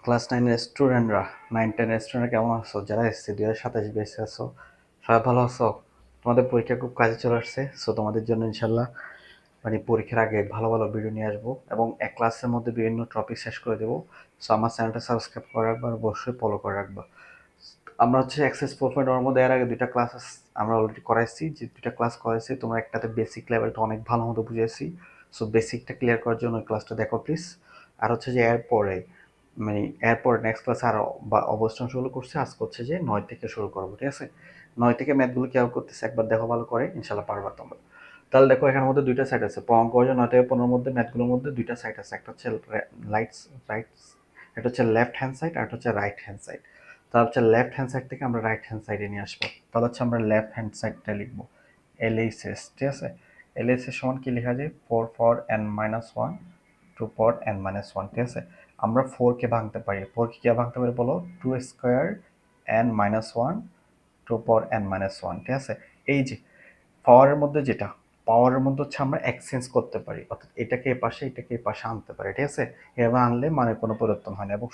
Class 9-এর স্টুডেন্টরা 9-10 স্টুডেন্টরা কেমন আছো? যারা এসছে 2027 বেসে আছো, সবাই ভালো আছো? তোমাদের পরীক্ষা খুব কাজে চলে আসছে। সো তোমাদের জন্য ইনশাল্লাহ মানে পরীক্ষার আগে ভালো ভালো ভিডিও নিয়ে আসবো এবং এক ক্লাসের মধ্যে বিভিন্ন টপিক শেষ করে দেবো। সো আমার চ্যানেলটা সাবস্ক্রাইব করে রাখবা আর অবশ্যই ফলো করে রাখবা। আমরা হচ্ছে অ্যাক্সেস 4.0 মধ্যে এর আগে দুইটা ক্লাস আমরা অলরেডি করাইছি। যে দুইটা ক্লাস করাইছি তোমরা একটাতে বেসিক লেভেলটা অনেক ভালো মতো বুঝেছি। সো বেসিকটা ক্লিয়ার করার জন্য ওই ক্লাসটা দেখো প্লিজ। আর হচ্ছে যে এরপরে মানে এরপর নেক্সট ক্লাসে আরও বা অবস্থান শুরু করছে, আজকে হচ্ছে যে 9 থেকে শুরু করবো, ঠিক আছে? 9 থেকে ম্যাথগুলো কেউ করতেছে একবার দেখো ভালো করে, ইনশাল্লাহ পারবা তোমরা। তাহলে দেখো এখানের মধ্যে দুইটা সাইড আছে, অঙ্ক হচ্ছে 9 থেকে 15 মধ্যে ম্যাথগুলোর মধ্যে দুইটা সাইড আছে, একটা হচ্ছে রাইট, এটা হচ্ছে লেফট হ্যান্ড সাইড আর একটা হচ্ছে রাইট হ্যান্ড সাইড। তাহলে হচ্ছে লেফট হ্যান্ড সাইড থেকে আমরা রাইট হ্যান্ড সাইডে নিয়ে আসবো। তাহলে হচ্ছে আমরা লেফট হ্যান্ড সাইডটা লিখবো LHS, ঠিক আছে? LHS সমান কি লেখা যায়? 4 ফর n-1 2 পর n-1, ঠিক আছে? আমরা 4 কে ভাঙতে পারি। 4 কে কি ভাঙতে পারি বলো? 2 স্কয়ার n-1 2 পর n-1, ঠিক আছে? এই যে পাওয়ারের মধ্যে যেটা, পাওয়ারের মধ্যে হচ্ছে আমরা এক্সচেঞ্জ করতে পারি, অর্থাৎ এটাকে এ পাশে এটাকে এ পাশে আনতে পারি, ঠিক আছে? এভাবে আনলে মানে কোনো পরিবর্তন হয় না এবং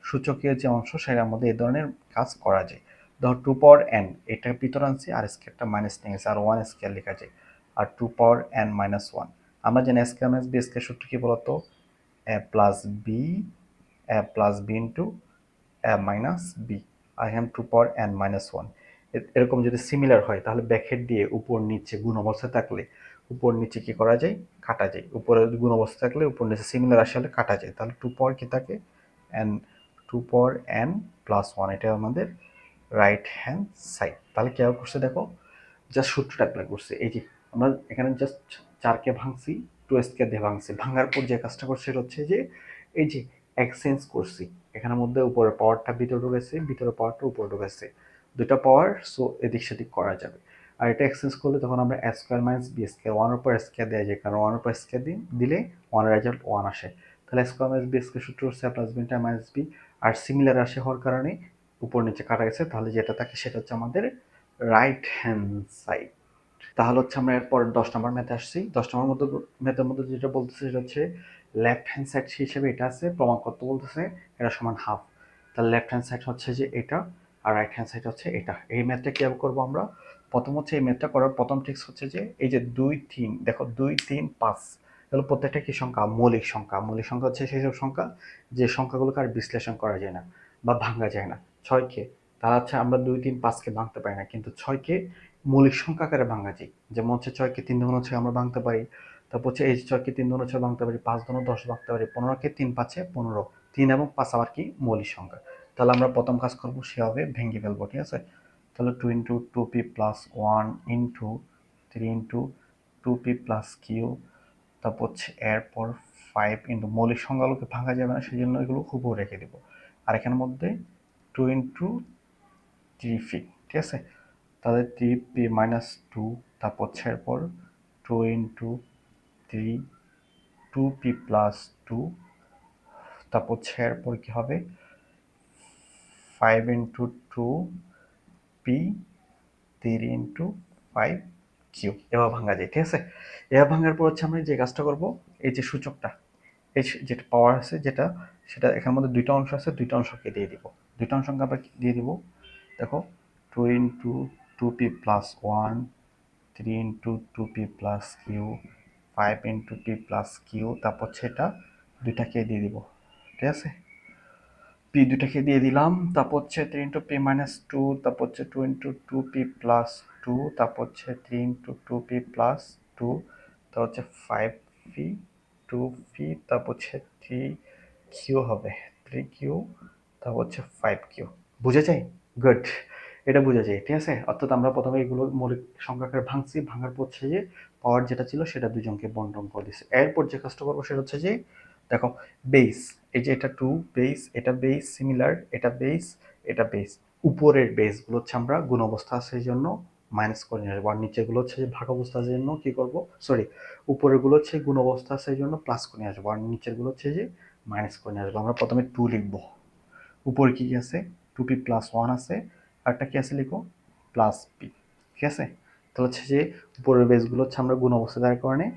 সূচকীয় যে অংশ সেটার মধ্যে এই ধরনের কাজ করা যায়। ধর 2 পাওয়ার n, এটার ভিতর আনছি আর স্কয়ারটা মাইনাস নিয়ে গেছে আর 1 স্কয়ার লেখা যায়। আর 2 পাওয়ার n-1, আমরা জানি স্কয়ার মাইনাস বি স্কয়ার সূত্র কি বলতো? a plus B, a plus B into a minus B. আর এখানে 2 পাওয়ার n-1। এরকম যদি সিমিলার হয় তাহলে ব্র্যাকেট দিয়ে উপর নিচে গুণ অবস্থায় থাকলে উপর নিচে কি করা যায়? কাটা যায়। উপরে গুণ অবস্থা থাকলে উপর নিচে সিমিলার আসলে কাটা যায়। তাহলে 2 পাওয়ার কি থাকে? n, 2 পাওয়ার n প্লাস 1, এটা আমাদের রাইট হ্যান্ড সাইড। তাহলে কেউ করছে দেখো, জাস্ট সূত্রটা অ্যাপ্লাই করছে। এই যে আমরা এখানে জাস্ট 4কে ভাঙছি, 2 স্কয়ার দিয়ে ভাঙছি। ভাঙার পর যে কাজটা করছে সেটা হচ্ছে যে এই যে এক্সচেঞ্জ করছি। এখানের মধ্যে উপরের পাওয়ারটা ভিতরে ঢুকেছে, ভিতরের পাওয়ারটা উপরে ঢুকেছে, দুটা পাওয়ার। সো এদিক সেদিক করা যাবে। আর এটা এক্সচেঞ্জ করলে তখন আমরা a square minus b square, 1 উপর স্কয়ার দেওয়া যায়, কারণ 1 উপর স্কয়ার দিলে 1 এর রেজাল্ট 1 আসে। তাহলে স্কয়ার মাইনাস বি স্কয়ার সূত্র হচ্ছে a plus B into minus B. আর সিমিলার রাশি হওয়ার কারণে উপর নিচে কাটা গেছে, তাহলে যেটা থাকে সেটা হচ্ছে আমাদের রাইট হ্যান্ড সাইড। তাহলে হচ্ছে আমরা এরপর 10 নম্বর ম্যাথে আসছি। 10 নম্বর মধ্যে ম্যাথের মধ্যে যেটা বলতেছে সেটা হচ্ছে লেফট হ্যান্ড সাইড হিসেবে এটা আছে, প্রমাণ করতে বলতেছে এটা সমান হাফ। তাহলে লেফট হ্যান্ড সাইড হচ্ছে যে এটা আর রাইট হ্যান্ড সাইড হচ্ছে এটা। এই ম্যাথটা কীভাবে করবো আমরা? প্রথম হচ্ছে এই ম্যাথটা করার প্রথম ট্রিক্স হচ্ছে যে এই যে 2 3, দেখো 2 3 5 এগুলো প্রত্যেকটা কি সংখ্যা? মৌলিক সংখ্যা। মৌলিক সংখ্যা হচ্ছে সেই সব সংখ্যা যে সংখ্যাগুলোকে আর বিশ্লেষণ করা যায় না বা ভাঙা যায় না। 6কে, তাহলে হচ্ছে আমরা 2 3 5কে ভাঙতে পারি না, কিন্তু 6কে মৌলিক সংখ্যা আকারে ভাঙা যায়। যেমন হচ্ছে 6কে 3 দুগুণ 6 আমরা ভাঙতে পারি। তারপর হচ্ছে এই 6কে 3 দুগুণ 6 ভাঙতে পারি, 5 দুগুণ 10 ভাঙতে পারি, 15কে 3 5 15। 3 এবং 5 আবার কি? মৌলিক সংখ্যা। তাহলে আমরা প্রথম কাজ করবো সেভাবে ভেঙে ফেলবো, ঠিক আছে? তাহলে 2 into 2p plus 1 into 3 into 2p plus q. তারপর হচ্ছে এরপর 5 ইন্টু মৌলিক সংখ্যাগুলোকে ভাঙা যাবে না, সেই জন্য এগুলো হুবহু রেখে দেবো। আর এখানের মধ্যে 2 ইন্টু 3p, ঠিক আছে? তাহলে 3p মাইনাস 2, তারপর হচ্ছে এরপর 2 ইন্টু 3, 2p প্লাস 2, তারপর হচ্ছে এরপর কি হবে? 5 ইন্টু 2p, 3 ইন্টু 5 কিউ। এবার ভাঙা যায়, ঠিক আছে? এবার ভাঙার পর হচ্ছে আমরা যে কাজটা করবো, এই যে সূচকটা, এই যেটা পাওয়ার আছে যেটা, সেটা এখানের মধ্যে দুইটা অংশ আছে, দুইটা অংশকে দিয়ে দিব। দুইটা অংশকে আমরা দিয়ে দিব, দেখো 2 into 2p plus 1, 3 into 2p plus q, 5 into p plus q. তারপর সেটা দুইটাকে দিয়ে দিব, ঠিক আছে? পি দুটাকে দিয়ে দিলাম। তারপর হচ্ছে 3 ইন্টু পি মাইনাস 2, তারপর হচ্ছে 2 ইন্টু 2p প্লাস 2, তারপর হচ্ছে 3 ইন্টু 2p প্লাস 2, তারপর হচ্ছে 5p 2p, তারপর হচ্ছে 3q হবে, 3q, তারপর হচ্ছে 5q। বুঝে যায়? গুড, এটা বোঝা যায়, ঠিক আছে? অর্থাৎ আমরা প্রথমে এগুলো মৌলিক সংখ্যাকে ভাঙছি, ভাঙার পর হচ্ছে যে পাওয়ার যেটা ছিল সেটা দুজনকে বন্টন করে দিচ্ছে। এরপর যে কাজটা করবো সেটা হচ্ছে যে দেখো বেস, এই যে এটা 2 বেস, এটা বেস সিমিলার, এটা বেস, এটা বেস। উপরের বেসগুলো হচ্ছে আমরা গুণ অবস্থা আছে এই জন্য মাইনাস করে নিয়ে আসবো, আর নিচেগুলো হচ্ছে যে ভাগ অবস্থা আছে জন্য কি করব? সরি, উপরের গুলো হচ্ছে গুণ অবস্থা আছে এই জন্য প্লাস করে নিয়ে আসবো, আর নিচের গুলো হচ্ছে যে মাইনাস করে নিয়ে আসবো। আমরা প্রথমে 2 লিখবো, উপরে কি আছে? 2p প্লাস 1 আছে, আরটা কি আছে লিখো? প্লাস p, ঠিক আছে? তাহলে হচ্ছে যে উপরের বেসগুলো হচ্ছে আমরা গুণ অবস্থা দেওয়ার কারণে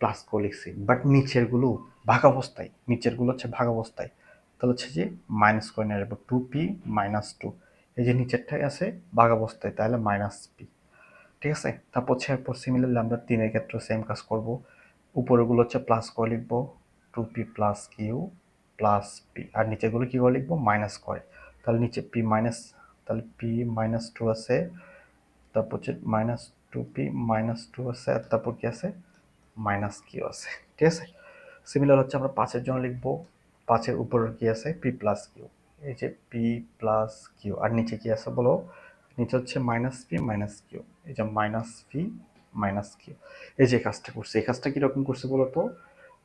প্লাস করে লিখছি, বাট নিচের গুলো ভাগ অবস্থায়, নিচের গুলো হচ্ছে ভাগ অবস্থায়। তো তাহলে হচ্ছে যে মাইনাস করে নিয়ে আসবো 2p মাইনাস 2, এই যে নিচেরটাই আছে ভাগ অবস্থায় তাহলে মাইনাস পি। ঠিক আছে, তারপর হচ্ছে এরপর সিমিলারলি আমরা 3-এর ক্ষেত্রে সেম কাজ করব। উপরেগুলো হচ্ছে প্লাস করে লিখবো 2p plus Q plus P, আর নিচেগুলো কী করে লিখবো মাইনাস করে। তাহলে নিচে পি মাইনাস, তাহলে পি মাইনাস 2 আছে, তারপর হচ্ছে মাইনাস 2p মাইনাস 2 আছে, আর তারপর কি আছে মাইনাস কিউ আছে। ঠিক আছে, সিমিলার হচ্ছে আমরা 5-এর জন্য লিখবো 5-এর উপরে কি আছে পি প্লাস কিউ, এই যে পি প্লাস কিউ, আর নিচে কি আছে বলো, নিচে হচ্ছে মাইনাস পি মাইনাস কিউ, এই যে মাইনাস পি মাইনাস কিউ। এই যে কাজটা করছে, এই কাজটা কীরকম করছে বলো তো,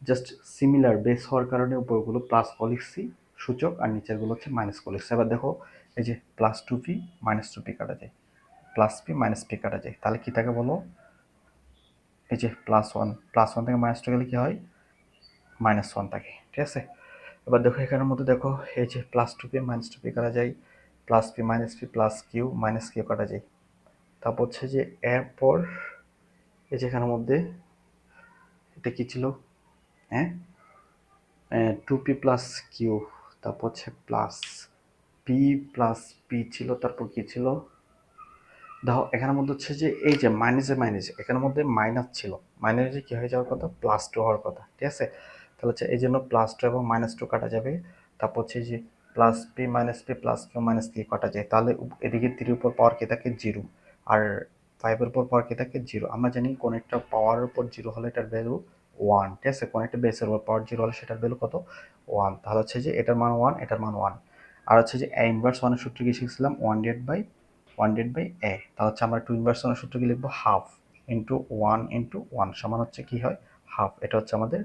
জাস্ট সিমিলার বেস হওয়ার কারণে উপরগুলো প্লাস ক লিখছি সূচক, আর নিচেরগুলো হচ্ছে মাইনাস ক লিখছি। এবার দেখো এই যে প্লাস 2p মাইনাস 2p কাটা যায়, প্লাস পি মাইনাস পি কাটা যায়, তাহলে কী থাকে বলো, এই যে প্লাস ওয়ান থেকে মাইনাস টু গেলে কী হয় মাইনাস ওয়ান থাকে। ঠিক আছে, এবার দেখো এখানের মধ্যে দেখো এই যে প্লাস 2p মাইনাস 2p কাটা যায়, plus P minus p plus Q minus q কাটা যায়। তারপর হচ্ছে যে এরপর এই যে এখানের মধ্যে এটা কি ছিল, হ্যাঁ 2p প্লাস কিউ, তারপর হচ্ছে প্লাস পি ছিল, তারপর কি ছিল দেখো এখানের মধ্যে হচ্ছে যে এই যে মাইনাস এখানের মধ্যে মাইনাস ছিল, মাইনাসে কি হয়ে যাওয়ার কথা প্লাস 2 হওয়ার কথা। ঠিক আছে, তাহলে হচ্ছে এই জন্য প্লাস 2 এবং মাইনাস 2 কাটা যাবে, তারপর হচ্ছে যে plus p plus Q minus কি কাটা যায়, তাহলে এদিকে 3 উপর পাওয়ার কি থাকে 0, আর 5-এর উপর পাওয়ার কি থাকে 0। আমরা জানি কোন একটা পাওয়ারের উপর 0 হলে এটার ভ্যালু 1। ঠিক আছে, কোন একটা বেসের উপর পাওয়ার 0 হলে সেটার ভ্যালু কত 1, তাহলে হচ্ছে যে এটার মান 1, এটার মান 1। আর হচ্ছে যে এ ইনভার্স 1-এর সূত্র কি শিখছিলাম 1/a, তাহলে হচ্ছে আমরা 2 ইনভার্স 1-এর সূত্র কি লিখবো হাফ ইন্টু 1 সমান হচ্ছে কি হয় হাফ। এটা হচ্ছে আমাদের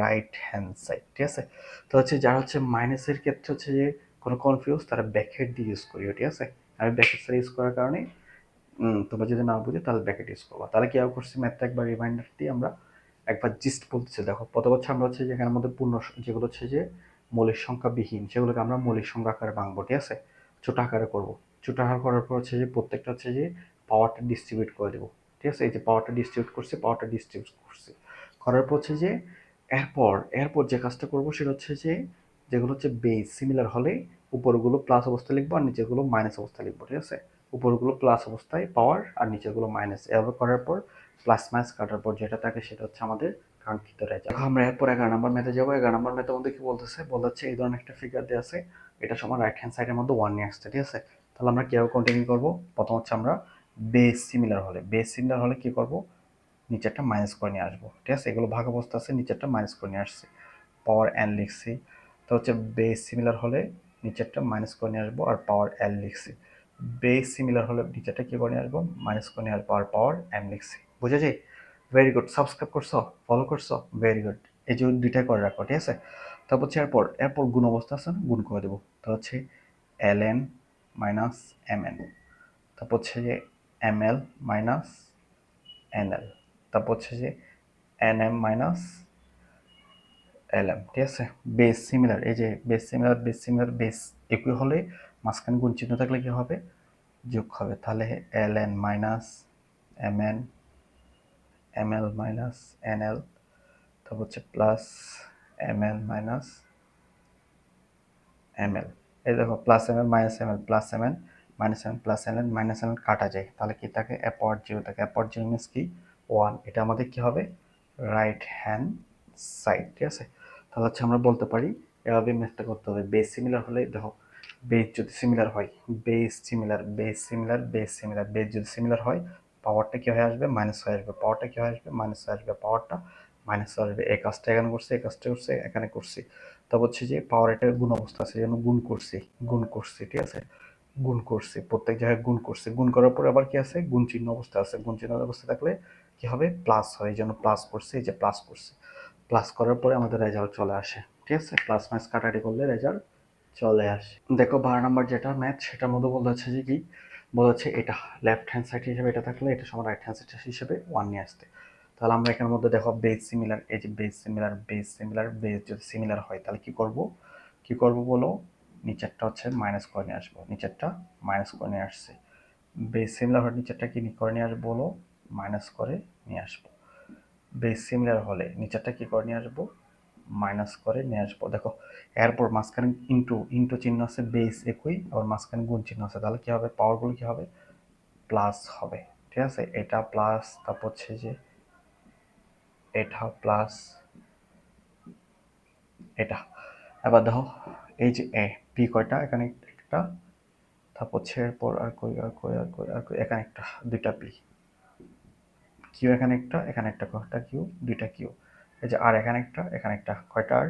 রাইট হ্যান্ড সাইড। ঠিক আছে, তো হচ্ছে যারা হচ্ছে মাইনাসের ক্ষেত্রে হচ্ছে যে কোনো কনফিউজ তারা ব্র্যাকেট দিয়ে ইউজ করিও। ঠিক আছে, আমি ব্র্যাকেট ইউজ করার কারণে তোমরা যদি না বুঝে তাহলে ব্র্যাকেট ইউজ করবা। তাহলে কি আর করছি ম্যাথটা একবার রিমাইন্ডার দিয়ে আমরা একবার জিস্ট বলতেছি। দেখো প্রথম হচ্ছে আমরা হচ্ছে যে এখানের মধ্যে পূর্ণ যেগুলো হচ্ছে যে মৌলিক সংখ্যা বিহীন সেগুলোকে আমরা মৌলিক সংখ্যা আকারে ভাঙবো। ঠিক আছে, ছোট আকারে করবো, ছোট আকার করার পর হচ্ছে যে প্রত্যেকটা হচ্ছে যে পাওয়ারটা ডিস্ট্রিবিউট করে দেবো। ঠিক আছে, এই যে পাওয়ারটা ডিস্ট্রিবিউট করছি করার পর হচ্ছে যে এরপর যে কাজটা করবো সেটা হচ্ছে যে যেগুলো হচ্ছে বেস সিমিলার হলে উপরগুলো প্লাস অবস্থায় লিখবো আর নিচেগুলো মাইনাস অবস্থায় লিখবো। ঠিক আছে, উপরগুলো প্লাস অবস্থায় পাওয়ার আর নিচেগুলো মাইনাস, এভাবে করার পর প্লাস মাইনাস কাটার পর যেটা থাকে সেটা হচ্ছে আমাদের কাঙ্ক্ষিত রেজাল্ট। আমরা এরপর 11 নম্বর ম্যাথে যাবো। 11 নম্বর ম্যাথের মধ্যে কি বলতেছে এই ধরনের একটা ফিগার দেওয়া আছে, এটা সমান রাইট হ্যান্ড সাইডের মধ্যে 1 নিয়ে আসছে। ঠিক আছে, তাহলে আমরা কিভাবে কন্টিনিউ করবো, প্রথম হচ্ছে আমরা বেস সিমিলার হলে কি করব, নিচেরটা মাইনাস করে নিয়ে আসবো। ঠিক আছে, এগুলো ভাগ অবস্থা আছে, নিচেরটা মাইনাস করে নিয়ে আসছে, পাওয়ার এন লিখছি। তো হচ্ছে বেস সিমিলার হলে নিচেরটা মাইনাস করে নিয়ে আসবো আর পাওয়ার এল লিখছি। বেস সিমিলার হলে নিচেরটা কি করে নিয়ে আসবো মাইনাস করে নিয়ে আসবো আর পাওয়ার এম লিখছি। বুঝে যাই, ভেরি গুড, সাবস্ক্রাইব করছো, ফলো করছো, ভেরি গুড। এই যে দুইটাই করে রাখো। ঠিক আছে, তারপর হচ্ছে এরপর গুণ অবস্থা আছে না, গুণ করে দেবো। তো হচ্ছে l N minus M n, তারপর হচ্ছে যে এম এল মাইনাস এন এল, তারপর হচ্ছে যে n m minus l m. ঠিক আছে, বেস সিমিলার, এই যে বেস একই হলে মাঝখানে গুণ চিহ্ন থাকলে কি হবে যোগ হবে, তাহলে L N minus M N, M এল মাইনাস এন এল, তারপর হচ্ছে plus M N minus M L. এই দেখো প্লাস এম এল minus M L plus M N minus M plus L N minus M L কাটা যায়, তাহলে কি থাকে অ্যাপওয়ার্ড zero থাকে। অ্যাপওয়ার্ড জিরো মিনস কি 1, এটা আমাদের কি হবে রাইট হ্যান্ড সাইড। ঠিক আছে, তাহলে হচ্ছে আমরা বলতে পারি এভাবে ম্যাথটা করতে হবে। বেস সিমিলার হলে দেখো, বেস যদি সিমিলার হয়, বেস যদি সিমিলার হয় পাওয়ারটা কি হয়ে আসবে মাইনাস হয়ে আসবে, পাওয়ারটা কি হয়ে আসবে মাইনাস হয়ে আসবে, পাওয়ারটা মাইনাস হয়ে আসবে। এই কাজটা এখানে করছি, এই কাজটা করছে এখানে করছি। তারপর হচ্ছে যে পাওয়ার এটা গুণ অবস্থা আছে যেন গুণ করছি। ঠিক আছে, গুণ করছি, প্রত্যেক জায়গায় গুণ করার পর আবার কি আছে গুণ চিহ্ন অবস্থা আছে, গুণ চিহ্ন অবস্থা থাকলে কি হবে প্লাস হয়, এই জন্য প্লাস করছি, এই যে প্লাস করছি। প্লাস করার পরে আমাদের রেজাল্ট চলে আসে। ঠিক আছে, প্লাস মাইনাস কাটাকাটি করলে রেজাল্ট চলে আসে। দেখো 12 নম্বর যেটা ম্যাথ সেটার মধ্যে বলা হচ্ছে যে কি বলা হচ্ছে এটা লেফট হ্যান্ড সাইড হিসেবে এটা থাকলে এটা সমান রাইট হ্যান্ড সাইড হিসেবে 1 নিয়ে আসতে। তাহলে আমরা এখানের মধ্যে দেখো বেস সিমিলার, এই যে বেস যদি সিমিলার হয় তাহলে কি করব বলো, নিচেরটা হচ্ছে মাইনাস করে নিয়ে আসবো, নিচেরটা মাইনাস করে নিয়ে আসছে। বেস সিমিলার হলে নিচেরটা কি করে নিয়ে আসবো বলো, মাইনাস করে নিয়ে আসবো। বেস সিমিলার হলে নিচেরটা কি করে নিয়ে আসবো মাইনাস করে নিয়ে আসবো। দেখো এরপর মাঝখানে ইন্টু ইন্টু চিহ্ন আছে, বেস একই, আবার মাঝখানে গুণ চিহ্ন আছে, তাহলে কি হবে, পাওয়ারগুলো কি হবে, প্লাস হবে। ঠিক আছে, এটা প্লাস, তারপর হচ্ছে যে এটা প্লাস এটা। এবার দেখো এই যে এ পি কয়টা, এখানে একটা, তারপর হচ্ছে এরপর আর কই আর কই আর কই আর কই, এখানে একটা, দুইটা পি, কিউ এখানে একটা, এখানে একটা, কয়টা কিউ, দুইটা কিউ। এই যে আর এখানে একটা, কয়টা R,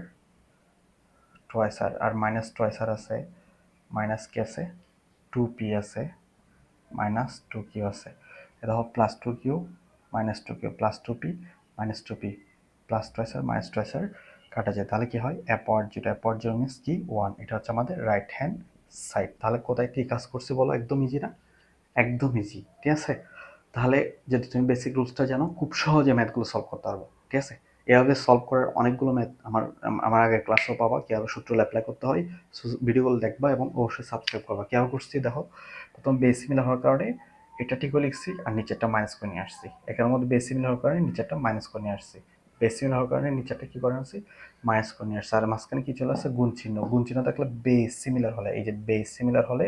twice R minus twice R আছে, মাইনাস কি আছে, টু পি আছে, মাইনাস টু কিউ আছে। এটা হোক plus two Q minus two Q plus two P minus two P plus twice R minus twice R কাটা যায়, তাহলে কি হয়, অ্যাপওয়ার্ড জিরো মিনস কি, ওয়ান। এটা হচ্ছে আমাদের রাইট হ্যান্ড সাইড। তাহলে কোথায় কি কাজ করছি বলো, একদম ইজি না, একদম ইজি। ঠিক আছে, তাহলে যদি তুমি বেসিক রুলসটা জানো, খুব সহজে ম্যাথগুলো সলভ করতে পারবো। ঠিক আছে, এভাবে সলভ করার অনেকগুলো ম্যাথ আমার আগের ক্লাসেও পাবা, কীভাবে সূত্রগুলো অ্যাপ্লাই করতে হয়। ভিডিওগুলো দেখবা এবং অবশ্যই সাবস্ক্রাইব করবা। কীভাবে করছি দেখো, প্রথম বেস মিল হওয়ার কারণে এটা ঠিক লিখছি আর নিচেরটা মাইনাস করে নিয়ে আসছি। এখানের মধ্যে বেস মিল হওয়ার কারণে নিচেরটা মাইনাস করে নিয়ে আসছি, বেস মিল হওয়ার কারণে নিচেরটা কি করে আসছি, মাইনাস করে নিয়ে আসছি। আর মাঝখানে কি চলে আসছে, গুণ চিহ্ন থাকলে বেস সিমিলার হলে, এই যে বেস সিমিলার হলে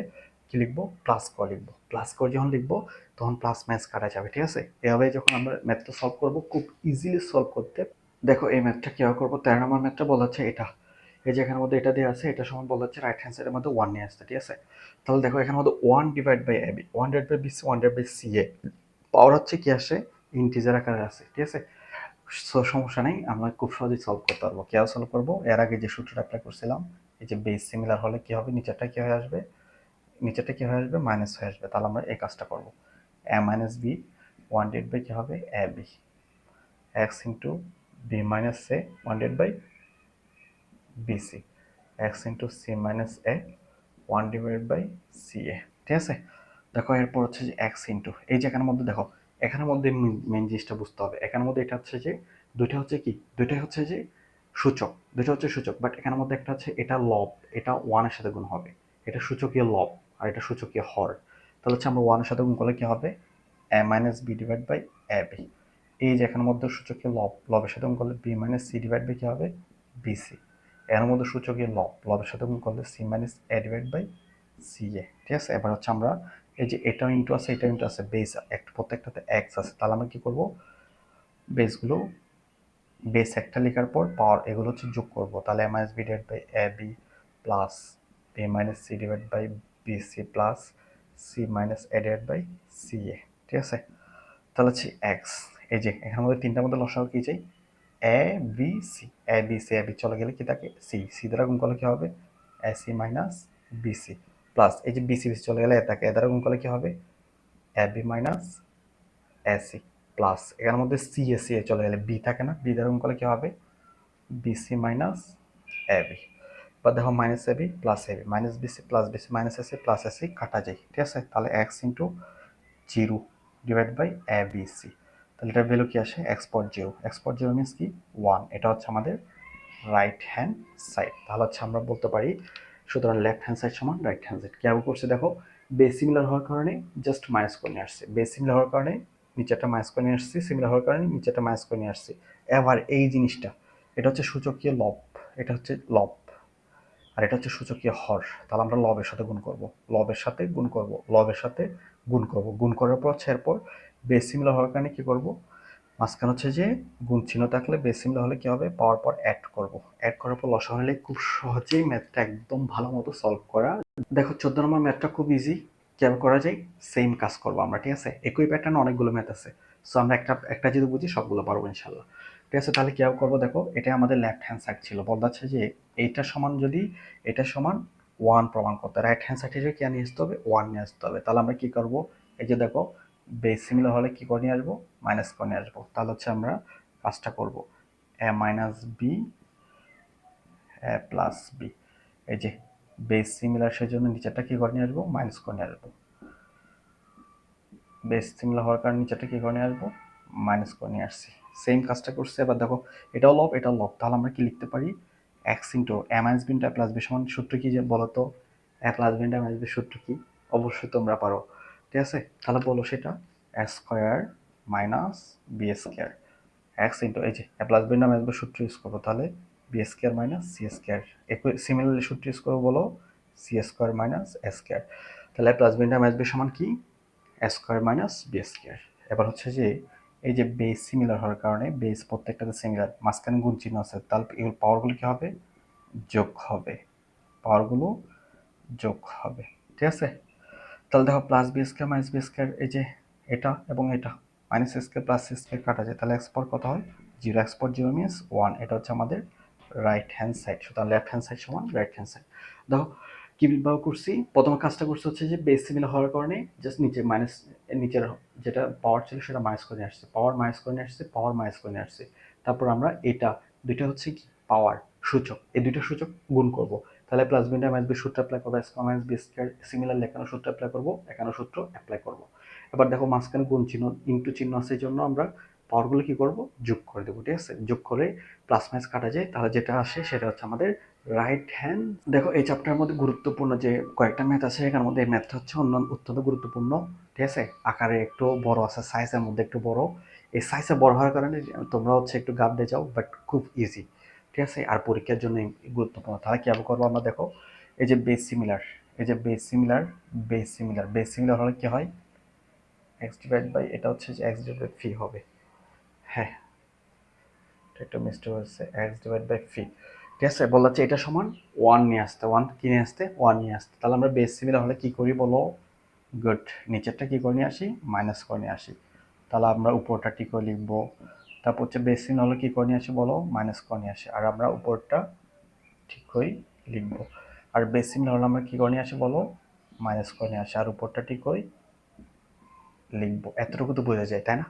কি লিখবো, প্লাস করে লিখবো। প্লাস করে যখন লিখবো তখন প্লাস মাইনাস কাটা যাবে। ঠিক আছে, এভাবে যখন আমরা ম্যাথটা সলভ করবো, খুব ইজিলি সলভ করতে। দেখো এই ম্যাথটা কীভাবে করবো, 13 নম্বর ম্যাথটা বলা হচ্ছে এটা, এই যে এখানের মধ্যে এটা দিয়ে আছে, এটা সমান বলা হচ্ছে রাইট হ্যান্ড সাইডের মধ্যে ওয়ান নিয়ে আসতে। ঠিক আছে, তাহলে দেখো এখানের মধ্যে one divide by A B, one divide by B C, one divide by C A, power হচ্ছে কি আসে, ইন্টিজার আকারে আছে। ঠিক আছে, সো সমস্যা নেই, আমরা খুব সহজেই সলভ করতে পারবো। কীভাবে সলভ করবো, এর আগে যে সূত্রটা অ্যাপ্লাই করছিলাম, এই যে বেস সিমিলার হলে কি হবে, নিচেরটা কি হয়ে আসবে, নিচেরটা কি হয়ে আসবে, মাইনাস হয়ে আসবে। তাহলে আমরা এই কাজটা করবো, A minus B, one divide by কি হবে, A B, x into B minus A, one divide by BC, x into C minus A, one divide by C A. ঠিক আছে, দেখো এরপর হচ্ছে যে এক্স ইন্টু, এই যে এখানের মধ্যে দেখো, এখানের মধ্যে মেন জিনিসটা বুঝতে হবে, এখানের মধ্যে এটা হচ্ছে যে দুইটা হচ্ছে কি, দুইটাই হচ্ছে যে সূচক, দুইটা হচ্ছে সূচক, বাট এখানের মধ্যে একটা হচ্ছে এটা লব, এটা ওয়ানের সাথে গুণ হবে, এটা সূচকীয় লব আর এটা সূচকীয় হর। তাহলে হচ্ছে আমরা ওয়ানের সাথে গুণ করলে কি হবে, A minus B divide by A B. এই যে এখানের মধ্যে সূচকীয় লব, লবের সাথে গুণ করলে b minus C divide by কি হবে, বিসি। এর মধ্যে সূচকীয় লবের সাথে গুণ করলে C minus A divide by C A. ঠিক আছে, এবার হচ্ছে আমরা এই যে এটাও ইন্টু আছে, এটাও ইন্টু আছে, বেস একটা প্রত্যেকটাতে এক্স আছে, তাহলে আমরা কি করব, বেসগুলো, বেস একটা লেখার পর পাওয়ার এগুলো হচ্ছে যোগ করব। তাহলে A minus B divide by A B plus B minus C divide by B C plus C minus A divide by C A. ঠিক আছে, তাহলে হচ্ছে এক্স, এই যে এখানের মধ্যে তিনটার মধ্যে লসাগু কি চাই, এ B C, A B C, A B চলে গেলে কি থাকে, সি, সি দ্বারা গুণ করলে কি হবে, a c minus b C plus, এই যে বিসি বিসি চলে গেলে এ থাকে, এ দ্বারা গুণ করলে কি হবে, A B minus A C plus, এখানের মধ্যে সি এ সি এ চলে গেলে বি থাকে না, বি দ্বারা গুণ করলে কি হবে, বিসি মাইনাস এ বি। এবার দেখো minus A B plus A B, minus BC plus BC minus AC plus AC কাটা যায়। ঠিক আছে, তাহলে x into zero divide by A B C, তাহলে এটার ভ্যালু কি আসে, এক্সপোর্ট জিরো, এক্সপোর্ট জিরো মিনস কি, ওয়ান। এটা হচ্ছে আমাদের রাইট হ্যান্ড সাইড। তাহলে হচ্ছে আমরা বলতে পারি, সুতরাং লেফট হ্যান্ড সাইড সমান রাইট হ্যান্ড সাইড। কেমন করছে দেখো, বেস সিমিলার হওয়ার কারণে জাস্ট মাইনাস করে নিয়ে আসছে, বেস সিমিলার হওয়ার কারণে নিচেরটা মাইনাস করে নিয়ে আসছি, সিমিলার হওয়ার কারণে নিচেরটা মাইনাস করে নিয়ে আসছি। এবার এই জিনিসটা, এটা হচ্ছে সূচকীয় লব, এটা হচ্ছে লব, আর এটা হচ্ছে সূচকীয় হর। তাহলে আমরা লবের সাথে গুণ করব, লবের সাথে গুণ করব, লবের সাথে গুণ করব, গুণ করার পর হচ্ছে এরপর বেস সিমিলার হওয়ার কারণে কি করব, মাঝখানে হচ্ছে যে গুণ চিহ্ন থাকলে বেস সিমিলার হলে কি হবে, পাওয়ার পর অ্যাড করব, অ্যাড করার পর লসাগু হলে খুব সহজেই ম্যাথটা একদম ভালো মতো সলভ করা। দেখো 14 নম্বর ম্যাথটা খুব ইজি, কেমন করা যায়, সেম কাজ করবো আমরা। ঠিক আছে, একই প্যাটার্ন অনেকগুলো ম্যাথ আছে, সো আমরা একটা একটা যদি বুঝি সবগুলো পারবো ইনশাল্লাহ। ঠিক আছে, তাহলে কীভাবে করবো দেখো, এটা আমাদের লেফট হ্যান্ড সাইড ছিল, বলতে হচ্ছে যে এইটা সমান, যদি এটা সমান ওয়ান প্রমাণ করতে, রাইট হ্যান্ড সাইডে কি নিয়ে আসতে হবে, ওয়ান নিয়ে আসতে হবে। তাহলে আমরা কি করবো, এই যে দেখো বেস সিমিলার হলে কি করে নিয়ে আসবো, মাইনাস করে নিয়ে আসবো। তাহলে হচ্ছে আমরা কাজটা করব, এ minus B A plus B, এই যে বেস সিমিলার সেজন্য নিচেরটা কি করে নিয়ে আসবো, মাইনাস করে নিয়ে আসবো, বেস সিমিলার হওয়ার কারণে নিচেরটা কি করে নিয়ে আসবো, মাইনাস করে নিয়ে আসছি। সেম কাজটা করছে। এবার দেখো এটাও লব এটাও লব, তাহলে আমরা কি লিখতে পারি, x into A minus B into A plus B সমান সূত্র কি, যে বলো তো, এ plus B into A minus B সূত্র কি, অবশ্যই তোমরা পারো। ঠিক আছে, তাহলে বলো সেটা, A square minus B square, x into এই যে A plus B into A minus B সূত্র ইউজ করবো, তাহলে B square minus C square. একই সিমিলারলি সূত্র ইউজ করবো, বলো C square minus A square. তাহলে প্লাস বি টাইম বি সমান কি, A square minus B square. এবার হচ্ছে যে এই যে বেস সিমিলার হওয়ার কারণে বেস প্রত্যেকটাতে সিমিলার, মাঝখানে গুণ চিহ্ন আছে, তাহলে এগুলো পাওয়ারগুলো কি হবে, যোগ হবে, পাওয়ারগুলো যোগ হবে। ঠিক আছে, তাহলে দেখো plus b square minus B square, এই যে এটা এবং এটা মাইনাস স্কোয়ার প্লাস স্কোয়ার কাটা যায়, তাহলে এক্স পাওয়ার কত হয়, 0, এক্স পাওয়ার 0 মিনস 1। এটা হচ্ছে আমাদের রাইট হ্যান্ড সাইড। সুতরাং লেফট হ্যান্ড সাইড সমান রাইট হ্যান্ড সাইড। দেখো কীভাবে করছি, প্রথম কাজটা করছি হচ্ছে যে বেস সিমিলার হওয়ার কারণে জাস্ট নিচে মাইনাস, নিচের যেটা পাওয়ার ছিল সেটা মাইনাস করে নিয়ে আসছে, পাওয়ার মাইনাস করে নিয়ে আসছে, পাওয়ার মাইনাস করে নিয়ে আসছে। তারপর আমরা এটা দুইটা হচ্ছে কি পাওয়ার সূচক, এই দুইটা সূচক গুণ করব। তাহলে প্লাস বি মাইনাস বি সূত্র অ্যাপ্লাই করবো, square minus B square similarly এখানে সূত্র অ্যাপ্লাই করবো, এখানে সূত্র অ্যাপ্লাই করবো। এবার দেখো মাঝখানে গুণ চিহ্ন ইনটু চিহ্ন আছে, এই জন্য আমরা পাওয়ারগুলো কি করব, যোগ করে দেবো। ঠিক আছে, যোগ করে প্লাস মাইনাস কাটা যায়, তাহলে যেটা আসে সেটা হচ্ছে আমাদের রাইট হ্যান্ড। দেখো এই চ্যাপ্টারের মধ্যে গুরুত্বপূর্ণ যে কয়েকটা ম্যাথ আছে, এখানের মধ্যে এই ম্যাথটা হচ্ছে অত্যন্ত গুরুত্বপূর্ণ। ঠিক আছে, আকারে একটু বড় আছে, সাইজের মধ্যে একটু বড়। এই সাইজে বড় হওয়ার কারণে তোমরা হচ্ছে একটু গাব দিয়ে যাও, বাট খুব ইজি। ঠিক আছে, আর পরীক্ষার জন্য গুরুত্বপূর্ণ। তাহলে কীভাবে করবো আমরা, দেখো এই যে বেস সিমিলার, এই যে base similar, base similar, base similar হলে কি হয়, এক্স ডিভাইড বাই এটা হচ্ছে যে এক্স ডিভাইড বাই ফি হবে। হ্যাঁ, একটা মিস্টেক হচ্ছে, এক্স ডিভাইড বাই ফি। ঠিক আছে, বলা হচ্ছে এটা সমান 1 নিয়ে আসতে, 1 কি নিয়ে আসতে, 1 নিয়ে আসতে। তাহলে আমরা বেস সিমিলার হলে কি করি বলো, গুড, নিচেরটা কি করে নিয়ে আসি, মাইনাস করে নিয়ে আসি। তাহলে আমরা উপরটা ঠিক করে লিখবো। তারপর হচ্ছে বেস সিমিলার হলে কি করে নিয়ে আসি বলো, মাইনাস করে নিয়ে আসি, আর আমরা উপরটা ঠিক করে লিখবো। আর বেস সিমিলার হলে আমরা কি করে নিয়ে আসি বলো, মাইনাস করে নিয়ে আসি, আর উপরটা ঠিক করে লিখবো। এতটুকু তো বোঝা যায়, তাই না?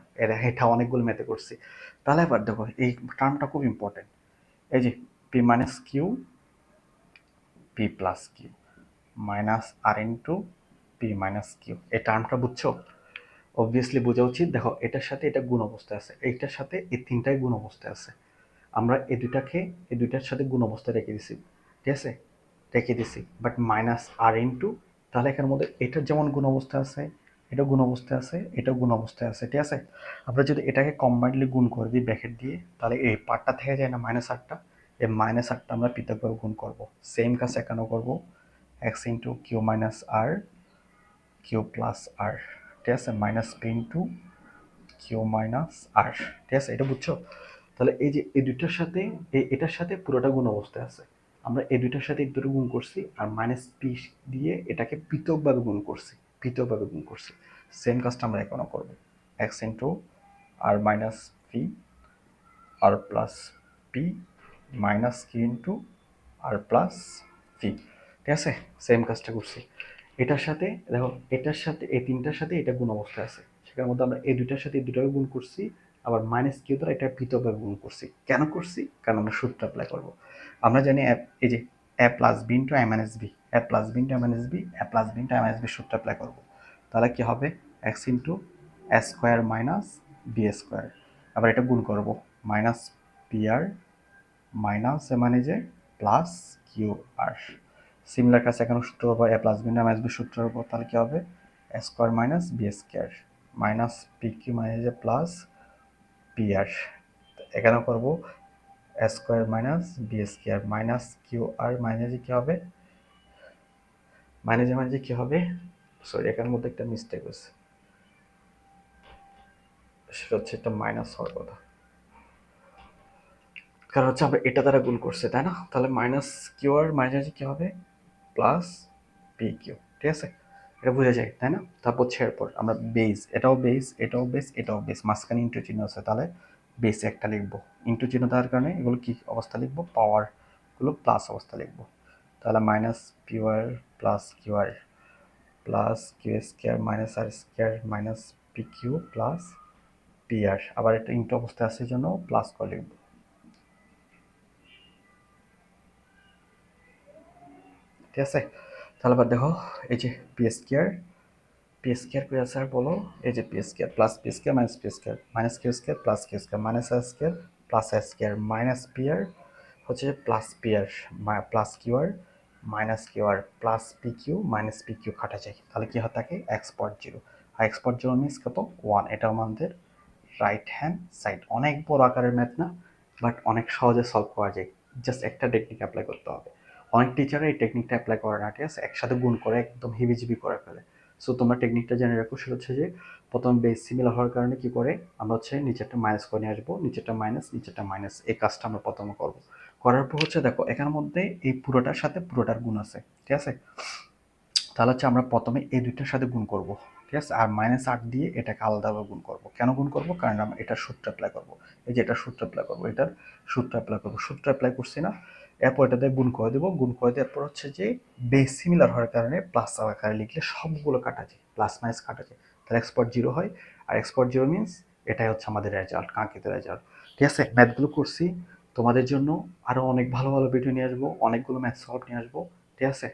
এটা অনেকগুলো মেথে করছি। তাহলে এবার দেখো এই টার্মটা খুব ইম্পর্টেন্ট, এই যে P minus Q, P plus Q minus R into P minus Q, এই টার্মটা বুঝছো? অবভিয়াসলি বোঝা উচিত। দেখো এটার সাথে এটা গুণ অবস্থায় আছে, এইটার সাথে এই তিনটাই গুণ অবস্থায় আছে। আমরা এই দুইটাকে এই দুইটার সাথে গুণ অবস্থায় রেখে দিছি। ঠিক আছে, রেখে দিছি, বাট মাইনাস আর ইন্টু, তাহলে এখানের মধ্যে এটার যেমন গুণ অবস্থায় আছে, এটা গুণ অবস্থায় আছে, এটাও গুণ অবস্থায় আছে। ঠিক আছে, আমরা যদি এটাকে কম্বাইন্ডলি গুণ করে দিই ব্র্যাকেট দিয়ে, তাহলে এই পার্টটা থেকে যায় না মাইনাস আটটা, এই মাইনাস আটটা আমরা পৃথকভাবে গুণ করব। সেম কাজ এখানেও করবো, x into Q minus R, Q plus R. ঠিক আছে, minus P into Q minus R. ঠিক আছে, এটা বুঝছো? তাহলে এই যে এই দুইটার সাথে এটার সাথে পুরোটা গুণ অবস্থায় আছে, আমরা এই দুইটার সাথে এই দুটো গুণ করছি, আর মাইনাস পি দিয়ে এটাকে পৃথকভাবে গুণ করছি, পৃথকভাবে গুণ করছি। সেম কাজটা আমরা এখনো করবো, x into R minus P R plus P minus Q into R plus P. ঠিক আছে, সেম কাজটা করছি। এটার সাথে দেখো, এটার সাথে এই তিনটার সাথে এটা গুণ অবস্থায় আছে, সেটার মধ্যে আমরা এই দুইটার সাথে এই দুটাকে গুণ করছি, আবার মাইনাস কিউ দ্বারা এটা পৃথকভাবে গুণ করছি। কেন করছি? কারণ আমরা সূত্র অ্যাপ্লাই করবো। আমরা জানি এই যে A plus B into A minus B, A plus B into A minus B, A plus B into A minus B সূত্র অ্যাপ্লাই করবো। তাহলে কি হবে, এক্স ইন্টু এ স্কোয়ার মাইনাস বি স্কোয়ার, আবার এটা গুণ করবো, মাইনাস পি আর মাইনাস এ মানে যে প্লাস কিউ আর। সিমিলার কাছে এখানে সূত্র পাবো, A plus B into A minus B সূত্র পাবো, তাহলে কি হবে, A square minus B square minus P Q মানে যে প্লাস পি আর। এখানে করবো A square minus B square minus Q R মাইনাসে কী হবে, মাইনাসে কী হবে, সরি এখানের মধ্যে একটা মিস্টেক হয়েছে, সেটা হচ্ছে একটা মাইনাস হওয়ার কথা, কারণ হচ্ছে আমরা এটা দ্বারা গুণ করছে, তাই না? তাহলে মাইনাস কিউ আর মাইনাসে কী হবে, প্লাস পি কিউ। ঠিক আছে, এটা বোঝা যায়, তাই না? তারপর হচ্ছে এরপর আমরা বেস, এটাও বেস, এটাও বেস, এটাও বেস, মাঝখানে ইন্টু চিহ্ন আছে, তাহলে বেসে একটা লিখবো, ইন্টু চিহ্ন দেওয়ার কারণে এগুলো কি অবস্থা লিখবো, পাওয়ারগুলো প্লাস অবস্থা লিখবো। তাহলে মাইনাস পিউ R plus Q R plus Q square minus R square minus P Q plus P R, আবার একটা ইন্টু অবস্থায় আছে জন্য প্লাস করে লিখবো। ঠিক আছে, তাহলে আবার দেখো এই যে পি স্কোয়ার, পি স্কোয়ার করে আছে, আর বলো এই যে P square plus P square minus P square minus Q square plus Q square minus R square plus R square minus P R হচ্ছে plus P R plus Q R minus Q R plus P Q minus P Q কাটা যায়, তাহলে কি হয় থাকে x power zero. আর x power zero means কত, one. এটা আমাদের রাইট হ্যান্ড সাইড। অনেক বড় আকারের ম্যাথ না, বাট অনেক সহজে সলভ করা যায়। জাস্ট একটা টেকনিক অ্যাপ্লাই করতে হবে। অনেক টিচাররা এই টেকনিকটা অ্যাপ্লাই করে না, ঠিক আছে, একসাথে গুণ করে একদম হিবিজিবি করে ফেলে। সো তোমরা টেকনিকটা জেনে রাখো, সেটা হচ্ছে যে প্রথম বেস সিমিলার হওয়ার কারণে কি করে আমরা হচ্ছে নিচেরটা মাইনাস করে নিয়ে আসবো, নিচেরটা মাইনাস, এই কাজটা আমরা প্রথমে করবো। করার পর হচ্ছে দেখো এখানের মধ্যে এই পুরোটার সাথে পুরোটার গুণ আছে, ঠিক আছে, তাহলে হচ্ছে আমরা প্রথমে এই দুইটার সাথে গুণ করব, ঠিক আছে, আর -8 দিয়ে এটাকে আলাদাভাবে গুণ করব। কেন গুণ করব? কারণ আমরা এটার সূত্র অ্যাপ্লাই করব। এই যে এটার সূত্র অ্যাপ্লাই করব, এটার সূত্র অ্যাপ্লাই করব, সূত্র অ্যাপ্লাই করছি না, এরপর এটাতে গুণ করে দেবো, গুণ করে দেওয়ার পর হচ্ছে যে বেস সিমিলার হওয়ার কারণে প্লাস আকারে লিখলে সবগুলো কাটা যায়, প্লাস মাইনাস কাটা যায়, তাহলে এক্সপোর্ট জিরো হয়। আর এক্সপোর্ট জিরো মিনস এটাই হচ্ছে আমাদের রেজাল্ট, কাঙ্ক্ষিত রেজাল্ট। ঠিক আছে, ম্যাথগুলো করছি, তোমাদের জন্য আরও অনেক ভালো ভালো ভিডিও নিয়ে আসবো, অনেকগুলো ম্যাথ সলভ নিয়ে আসবো, ঠিক আছে।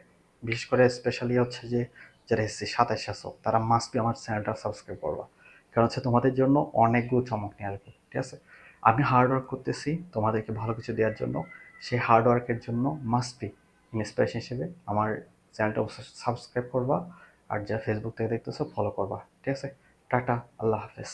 বিশেষ করে স্পেশালি হচ্ছে যে যারা এসসি 27 আছো তারা মাস্ট বি আমার চ্যানেলটা সাবস্ক্রাইব করবা, কারণ হচ্ছে তোমাদের জন্য অনেকগুলো চমক নিয়ে আসবো, ঠিক আছে। আমি হার্ড ওয়ার্ক করতেছি তোমাদেরকে ভালো কিছু দেওয়ার জন্য, সেই হার্ড ওয়ার্কের জন্য মাস্ট বি ইন্সপিরেশন হিসেবে আমার চ্যানেলটা অবশ্যই সাবস্ক্রাইব করবা, আর যা ফেসবুক থেকে দেখতেছো ফলো করবা, ঠিক আছে। টাটা, আল্লাহ হাফেজ।